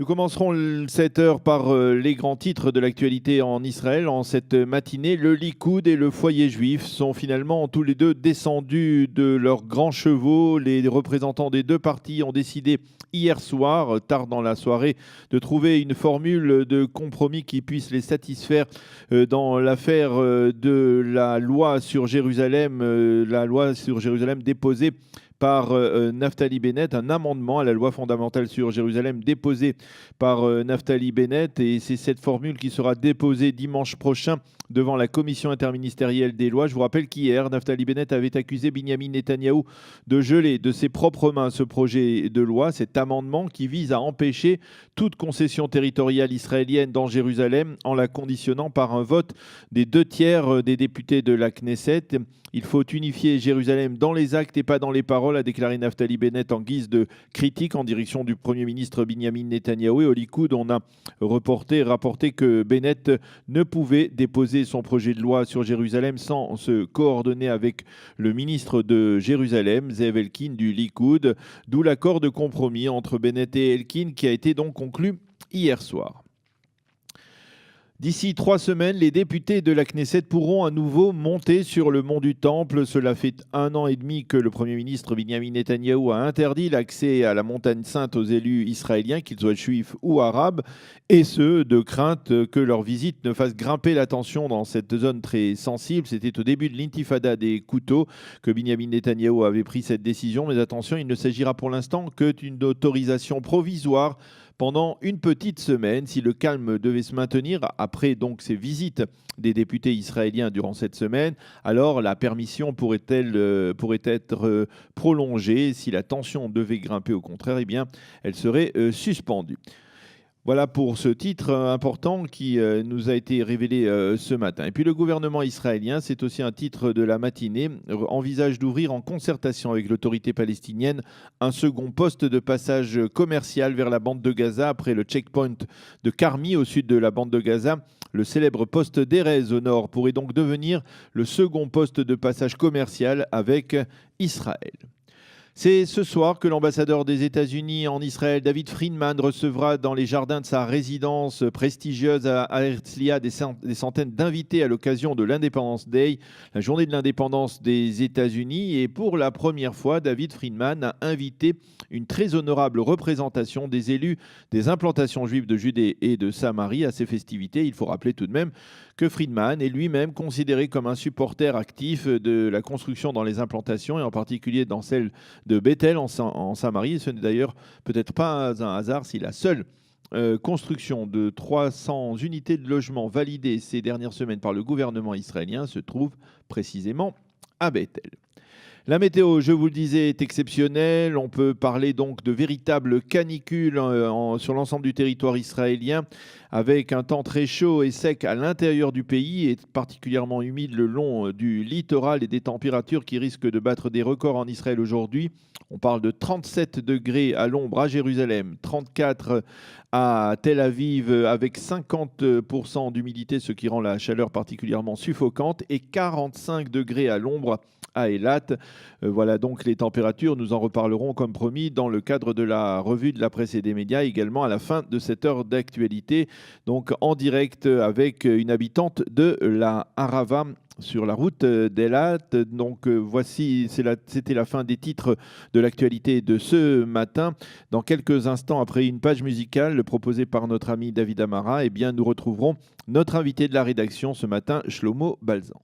Nous commencerons cette heure par les grands titres de l'actualité en Israël. En cette matinée, le Likoud et le foyer juif sont finalement tous les deux descendus de leurs grands chevaux. Les représentants des deux partis ont décidé hier soir, tard dans la soirée, de trouver une formule de compromis qui puisse les satisfaire dans l'affaire de la loi sur Jérusalem déposée par Naftali Bennett, un amendement à la loi fondamentale sur Jérusalem déposé par Naftali Bennett. Et c'est cette formule qui sera déposée dimanche prochain devant la commission interministérielle des lois. Je vous rappelle qu'hier, Naftali Bennett avait accusé Binyamin Netanyahou de geler de ses propres mains ce projet de loi, cet amendement qui vise à empêcher toute concession territoriale israélienne dans Jérusalem en la conditionnant par un vote des 2/3 des députés de la Knesset. Il faut unifier Jérusalem dans les actes et pas dans les paroles, a déclaré Naftali Bennett en guise de critique en direction du Premier ministre Binyamin Netanyahou. Et au Likoud, on a rapporté que Bennett ne pouvait déposer son projet de loi sur Jérusalem sans se coordonner avec le ministre de Jérusalem, Zev Elkin du Likoud, d'où l'accord de compromis entre Bennett et Elkin qui a été donc conclu hier soir. D'ici 3 semaines, les députés de la Knesset pourront à nouveau monter sur le mont du Temple. Cela fait 1 an et demi que le Premier ministre Binyamin Netanyahou a interdit l'accès à la montagne sainte aux élus israéliens, qu'ils soient juifs ou arabes, et ce, de crainte que leur visite ne fasse grimper la tension dans cette zone très sensible. C'était au début de l'intifada des couteaux que Binyamin Netanyahou avait pris cette décision. Mais attention, il ne s'agira pour l'instant que d'une autorisation provisoire pendant une petite semaine. Si le calme devait se maintenir après donc ces visites des députés israéliens durant cette semaine, alors la permission pourrait être prolongée. Si la tension devait grimper au contraire, eh bien, elle serait suspendue. Voilà pour ce titre important qui nous a été révélé ce matin. Et puis le gouvernement israélien, c'est aussi un titre de la matinée, envisage d'ouvrir en concertation avec l'autorité palestinienne un second poste de passage commercial vers la bande de Gaza après le checkpoint de Karmi au sud de la bande de Gaza. Le célèbre poste d'Erez au nord pourrait donc devenir le second poste de passage commercial avec Israël. C'est ce soir que l'ambassadeur des États-Unis en Israël, David Friedman, recevra dans les jardins de sa résidence prestigieuse à Herzliya des centaines d'invités à l'occasion de l'Independence Day, la journée de l'indépendance des États-Unis. Et pour la première fois, David Friedman a invité une très honorable représentation des élus des implantations juives de Judée et de Samarie à ces festivités. Il faut rappeler tout de même que Friedman est lui-même considéré comme un supporter actif de la construction dans les implantations et en particulier dans celle de Bethel en Samarie. Ce n'est d'ailleurs peut-être pas un hasard si la seule construction de 300 unités de logement validées ces dernières semaines par le gouvernement israélien se trouve précisément à Bethel. La météo, je vous le disais, est exceptionnelle. On peut parler donc de véritables canicules sur l'ensemble du territoire israélien, avec un temps très chaud et sec à l'intérieur du pays et particulièrement humide le long du littoral et des températures qui risquent de battre des records en Israël aujourd'hui. On parle de 37 degrés à l'ombre à Jérusalem, 34 à Tel Aviv avec 50% d'humidité, ce qui rend la chaleur particulièrement suffocante, et 45 degrés à l'ombre à Eilat. Voilà donc les températures. Nous en reparlerons comme promis dans le cadre de la revue de la presse et des médias, également à la fin de cette heure d'actualité, donc en direct avec une habitante de la Arava sur la route d'Eilat. Donc voici, c'était la fin des titres de l'actualité de ce matin. Dans quelques instants, après une page musicale proposée par notre ami David Amara, eh bien, nous retrouverons notre invité de la rédaction ce matin, Shlomo Balzan.